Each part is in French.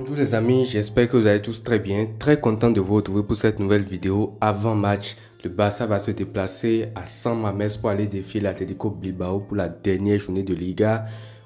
Bonjour les amis, j'espère que vous allez tous très bien. Très content de vous retrouver pour cette nouvelle vidéo. Avant match, le Barça va se déplacer à San Mamés pour aller défier l'Atlético Bilbao pour la dernière journée de Liga.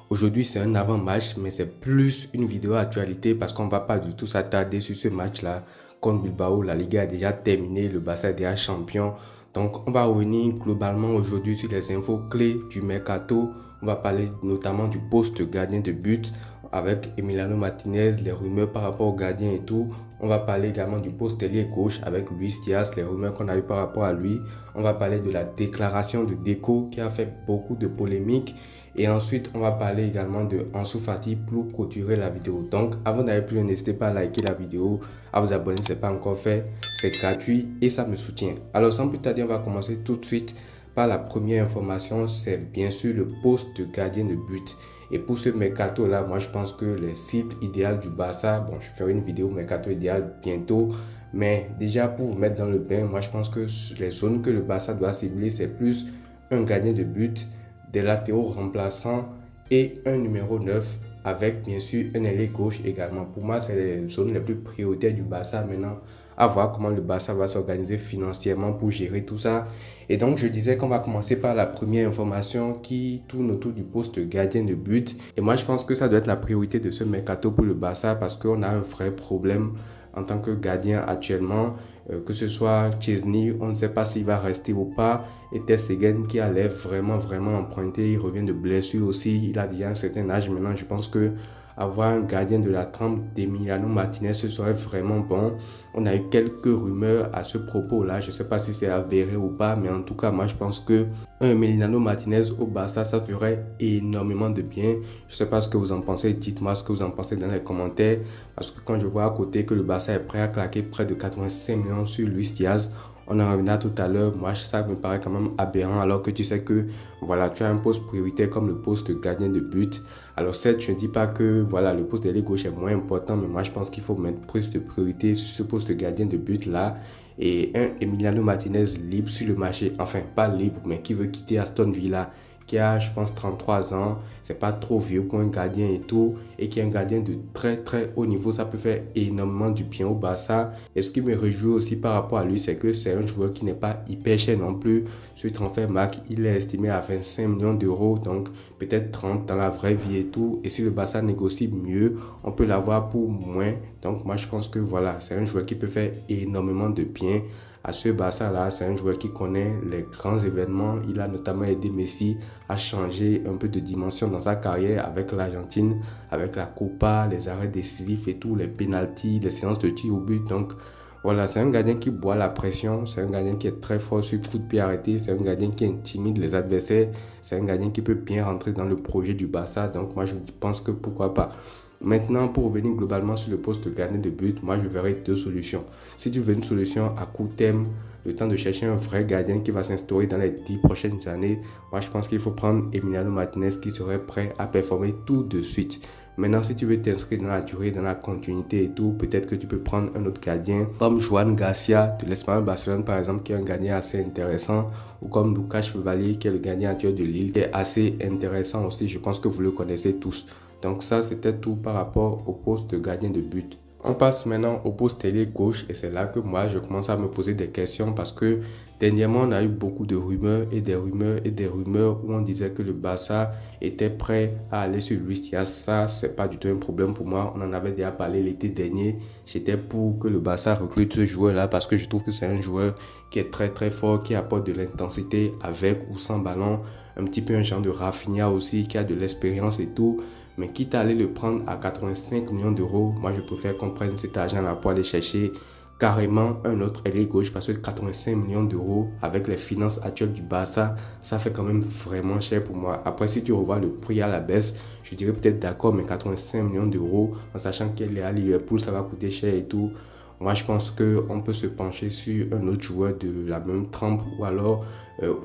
Aujourd'hui, c'est un avant-match, mais c'est plus une vidéo actualité parce qu'on ne va pas du tout s'attarder sur ce match-là contre Bilbao. La Liga est déjà terminée, le Barça est déjà champion. Donc, on va revenir globalement aujourd'hui sur les infos clés du mercato. On va parler notamment du poste gardien de but avec Emiliano Martinez, les rumeurs par rapport au gardien et tout. On va parler également du poste ailier gauche avec Luis Diaz, les rumeurs qu'on a eu par rapport à lui. On va parler de la déclaration de Deco qui a fait beaucoup de polémiques. Et ensuite, on va parler également de Ansu Fati pour clôturer la vidéo. Donc, avant d'aller plus loin, n'hésitez pas à liker la vidéo, à vous abonner si ce n'est pas encore fait. C'est gratuit et ça me soutient. Alors, sans plus tarder, on va commencer tout de suite par la première information. C'est bien sûr le poste de gardien de but. Et pour ce mercato là, moi je pense que les cibles idéales du Barça, bon je ferai une vidéo mercato idéal bientôt, mais déjà pour vous mettre dans le bain, moi je pense que les zones que le Barça doit cibler, c'est plus un gardien de but, des latéraux remplaçants et un numéro 9 avec bien sûr un ailier gauche également. Pour moi, c'est les zones les plus prioritaires du Barça maintenant. À voir comment le Barça va s'organiser financièrement pour gérer tout ça. Et donc, je disais qu'on va commencer par la première information qui tourne autour du poste gardien de but. Et moi, je pense que ça doit être la priorité de ce mercato pour le Barça parce qu'on a un vrai problème en tant que gardien actuellement. Que ce soit Chesney, on ne sait pas s'il va rester ou pas. Et Ter Stegen qui a l'air vraiment emprunté. Il revient de blessure aussi. Il a déjà un certain âge maintenant. Je pense que avoir un gardien de la trempe d'Emiliano Martinez, ce serait vraiment bon. On a eu quelques rumeurs à ce propos-là. Je ne sais pas si c'est avéré ou pas, mais en tout cas, moi, je pense que un Emiliano Martinez au Barça, ça ferait énormément de bien. Je ne sais pas ce que vous en pensez. Dites-moi ce que vous en pensez dans les commentaires. Parce que quand je vois à côté que le Barça est prêt à claquer près de 85 millions sur Luis Diaz, on en reviendra tout à l'heure. Moi, ça me paraît quand même aberrant alors que tu sais que voilà, tu as un poste prioritaire comme le poste de gardien de but. Alors certes, je ne dis pas que voilà, le poste d'ailier gauche est moins important, mais moi je pense qu'il faut mettre plus de priorité sur ce poste de gardien de but là. Et un Emiliano Martinez libre sur le marché, enfin pas libre, mais qui veut quitter Aston Villa, qui a, je pense, 33 ans. C'est pas trop vieux pour un gardien et tout. Et qui est un gardien de très haut niveau. Ça peut faire énormément du bien au Barça. Et ce qui me réjouit aussi par rapport à lui, c'est que c'est un joueur qui n'est pas hyper cher non plus. Sur Transfermarkt, il est estimé à 25 millions d'euros. Donc, peut-être 30 dans la vraie vie et tout. Et si le Barça négocie mieux, on peut l'avoir pour moins. Donc, moi, je pense que voilà, c'est un joueur qui peut faire énormément de bien à ce Barça-là. C'est un joueur qui connaît les grands événements. Il a notamment aidé Messi à changer un peu de dimension dans sa carrière avec l'Argentine, avec la Copa, les arrêts décisifs et tout, les pénaltys, les séances de tir au but. Donc voilà, c'est un gardien qui boit la pression, c'est un gardien qui est très fort sur coup de pied arrêté, c'est un gardien qui intimide les adversaires, c'est un gardien qui peut bien rentrer dans le projet du Barça. Donc moi je pense que pourquoi pas. Maintenant, pour revenir globalement sur le poste de gardien de but, moi je verrai deux solutions. Si tu veux une solution à court terme, le temps de chercher un vrai gardien qui va s'instaurer dans les 10 prochaines années, moi je pense qu'il faut prendre Emiliano Martinez qui serait prêt à performer tout de suite. Maintenant, si tu veux t'inscrire dans la durée, dans la continuité et tout, peut-être que tu peux prendre un autre gardien comme Joan Garcia de l'Espagnol Barcelone par exemple, qui est un gardien assez intéressant, ou comme Lucas Chevalier qui est le gardien actuel de Lille, qui est assez intéressant aussi. Je pense que vous le connaissez tous. Donc ça, c'était tout par rapport au poste de gardien de but. On passe maintenant au poste ailier gauche et c'est là que moi, je commence à me poser des questions parce que dernièrement, on a eu beaucoup de rumeurs et des rumeurs et des rumeurs où on disait que le Barça était prêt à aller sur Luis Diaz. Ça, c'est pas du tout un problème pour moi. On en avait déjà parlé l'été dernier. J'étais pour que le Barça recrute ce joueur-là parce que je trouve que c'est un joueur qui est très fort, qui apporte de l'intensité avec ou sans ballon. Un petit peu un genre de Rafinha aussi, qui a de l'expérience et tout. Mais quitte à aller le prendre à 85 millions d'euros, moi je préfère qu'on prenne cet argent-là pour aller chercher carrément un autre ailier gauche parce que 85 millions d'euros avec les finances actuelles du Barça, ça fait quand même vraiment cher pour moi. Après, si tu revois le prix à la baisse, je dirais peut-être d'accord, mais 85 millions d'euros en sachant qu'elle est à Liverpool, ça va coûter cher et tout. Moi, je pense qu'on peut se pencher sur un autre joueur de la même trempe ou alors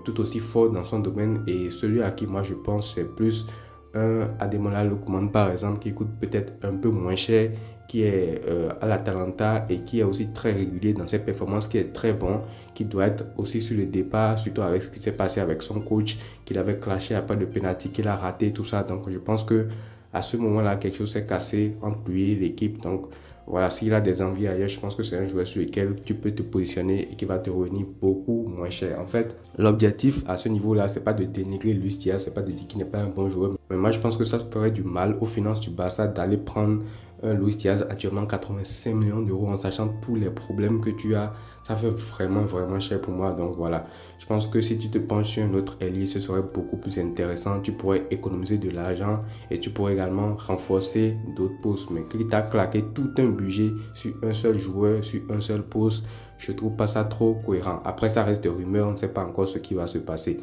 tout aussi fort dans son domaine. Et celui à qui moi je pense, c'est plus un Ademola Lookman par exemple qui coûte peut-être un peu moins cher, qui est à l'Atalanta et qui est aussi très régulier dans ses performances, qui est très bon, qui doit être aussi sur le départ, surtout avec ce qui s'est passé avec son coach, qu'il avait clashé après le penalty qu'il a raté, tout ça. Donc je pense que À ce moment-là, quelque chose s'est cassé entre lui et l'équipe. Donc voilà, s'il a des envies ailleurs, je pense que c'est un joueur sur lequel tu peux te positionner et qui va te revenir beaucoup moins cher. En fait, l'objectif à ce niveau-là, c'est pas de dénigrer Luis Diaz, c'est pas de dire qu'il n'est pas un bon joueur. Mais moi, je pense que ça ferait du mal aux finances du Barça d'aller prendre un Luis Diaz actuellement 85 millions d'euros en sachant tous les problèmes que tu as. Ça fait vraiment cher pour moi. Donc voilà, je pense que si tu te penches sur un autre ailier, ce serait beaucoup plus intéressant. Tu pourrais économiser de l'argent et tu pourrais également renforcer d'autres postes. Mais quitte à claquer tout un budget sur un seul joueur, sur un seul poste, je trouve pas ça trop cohérent. Après, ça reste des rumeurs, on ne sait pas encore ce qui va se passer.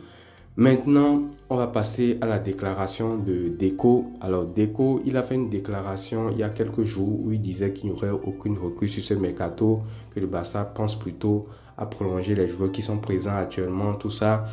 Maintenant, on va passer à la déclaration de Deco. Alors, Deco, il a fait une déclaration il y a quelques jours où il disait qu'il n'y aurait aucune recrue sur ce mercato, que le Barça pense plutôt à prolonger les joueurs qui sont présents actuellement, tout ça.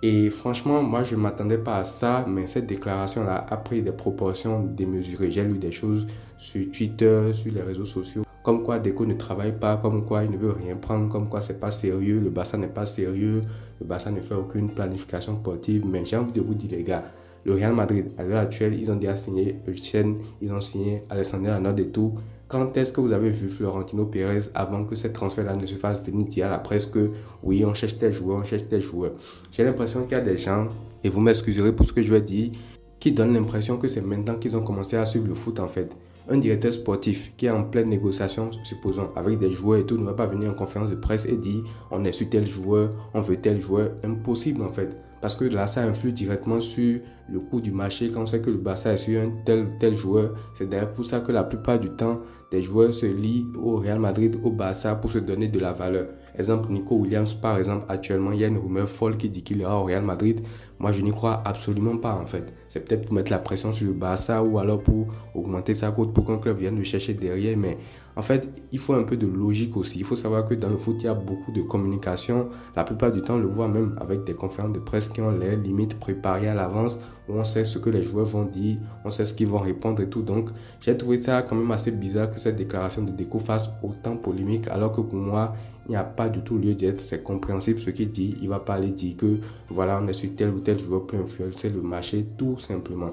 Et franchement, moi, je ne m'attendais pas à ça, mais cette déclaration-là a pris des proportions démesurées. J'ai lu des choses sur Twitter, sur les réseaux sociaux, comme quoi Deco ne travaille pas, comme quoi il ne veut rien prendre, comme quoi c'est pas sérieux, le Barça n'est pas sérieux, le Barça ne fait aucune planification sportive. Mais j'ai envie de vous dire, les gars, le Real Madrid, à l'heure actuelle, ils ont déjà signé Eugène, ils ont signé Alessandro Arnold et tout. Quand est-ce que vous avez vu Florentino Pérez avant que ce transfert-là ne se fasse venir dire à la presse que oui, on cherche tes joueurs, on cherche tes joueurs? J'ai l'impression qu'il y a des gens, et vous m'excuserez pour ce que je vais dire, qui donnent l'impression que c'est maintenant qu'ils ont commencé à suivre le foot en fait. Un directeur sportif qui est en pleine négociation, supposons, avec des joueurs et tout, ne va pas venir en conférence de presse et dire on est sur tel joueur, on veut tel joueur. Impossible en fait. Parce que là, ça influe directement sur le coût du marché. Quand on sait que le Barça est sur un tel joueur, c'est d'ailleurs pour ça que la plupart du temps, des joueurs se lient au Real Madrid, au Barça pour se donner de la valeur. Exemple, Nico Williams, par exemple, actuellement, il y a une rumeur folle qui dit qu'il ira au Real Madrid. Moi, je n'y crois absolument pas, en fait. C'est peut-être pour mettre la pression sur le Barça ou alors pour augmenter sa cote pour qu'un club vienne le chercher derrière. Mais en fait, il faut un peu de logique aussi. Il faut savoir que dans le foot, il y a beaucoup de communication. La plupart du temps, on le voit même avec des conférences de presse qui ont les limites préparées à l'avance, où on sait ce que les joueurs vont dire, on sait ce qu'ils vont répondre et tout. Donc, j'ai trouvé ça quand même assez bizarre que cette déclaration de Deco fasse autant polémique, alors que pour moi, il n'y a pas du tout lieu d'être. C'est compréhensible ce qu'il dit. Il ne va pas aller dire que voilà, on est sur tel ou tel joueur pour influencer le marché, tout simplement.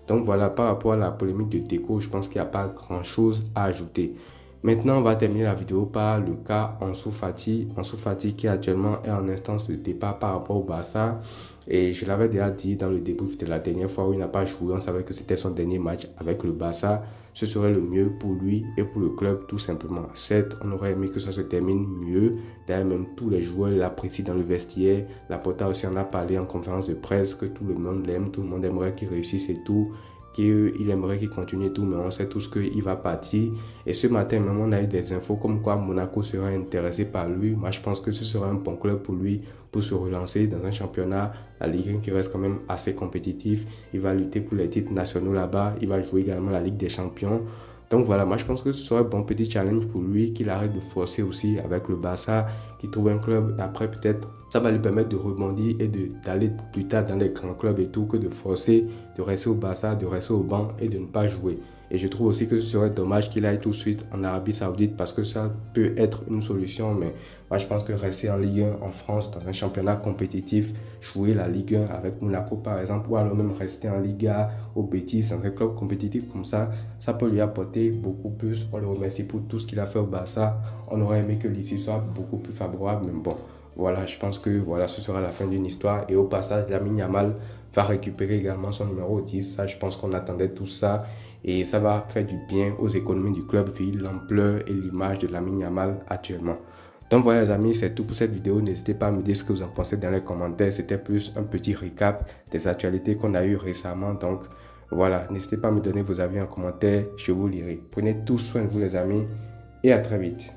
Donc voilà, par rapport à la polémique de Deco, je pense qu'il n'y a pas grand-chose à ajouter. Maintenant, on va terminer la vidéo par le cas Ansu Fati. Ansu Fati qui actuellement est en instance de départ par rapport au Barça. Et je l'avais déjà dit dans le débrief de la dernière fois où il n'a pas joué. On savait que c'était son dernier match avec le Barça. Ce serait le mieux pour lui et pour le club tout simplement. Certes, on aurait aimé que ça se termine mieux. D'ailleurs, même tous les joueurs l'apprécient dans le vestiaire. Laporta aussi en a parlé en conférence de presse que tout le monde l'aime. Tout le monde aimerait qu'il réussisse et tout. Qu'il aimerait qu'il continue tout, mais on sait tous qu'il va partir. Et ce matin, même, on a eu des infos comme quoi Monaco serait intéressé par lui. Moi, je pense que ce serait un bon club pour lui pour se relancer dans un championnat, la Ligue 1 qui reste quand même assez compétitif. Il va lutter pour les titres nationaux là-bas. Il va jouer également la Ligue des Champions. Donc voilà, moi je pense que ce serait un bon petit challenge pour lui, qu'il arrête de forcer aussi avec le Barça, qu'il trouve un club. Après peut-être ça va lui permettre de rebondir et d'aller plus tard dans les grands clubs et tout, que de forcer, de rester au Barça, de rester au banc et de ne pas jouer. Et je trouve aussi que ce serait dommage qu'il aille tout de suite en Arabie Saoudite parce que ça peut être une solution. Mais moi, je pense que rester en Ligue 1 en France, dans un championnat compétitif, jouer la Ligue 1 avec Monaco par exemple, ou alors même rester en Liga, au Betis, dans un club compétitif comme ça peut lui apporter beaucoup plus. On le remercie pour tout ce qu'il a fait au Barça. On aurait aimé que l'issue soit beaucoup plus favorable, mais bon. Voilà, je pense que voilà, ce sera la fin d'une histoire. Et au passage, Lamine Yamal va récupérer également son numéro 10. Ça, je pense qu'on attendait tout ça. Et ça va faire du bien aux économies du club vu l'ampleur et l'image de Lamine Yamal actuellement. Donc voilà les amis, c'est tout pour cette vidéo. N'hésitez pas à me dire ce que vous en pensez dans les commentaires. C'était plus un petit récap des actualités qu'on a eues récemment. Donc voilà, n'hésitez pas à me donner vos avis en commentaire. Je vous lirai. Prenez tout soin de vous les amis et à très vite.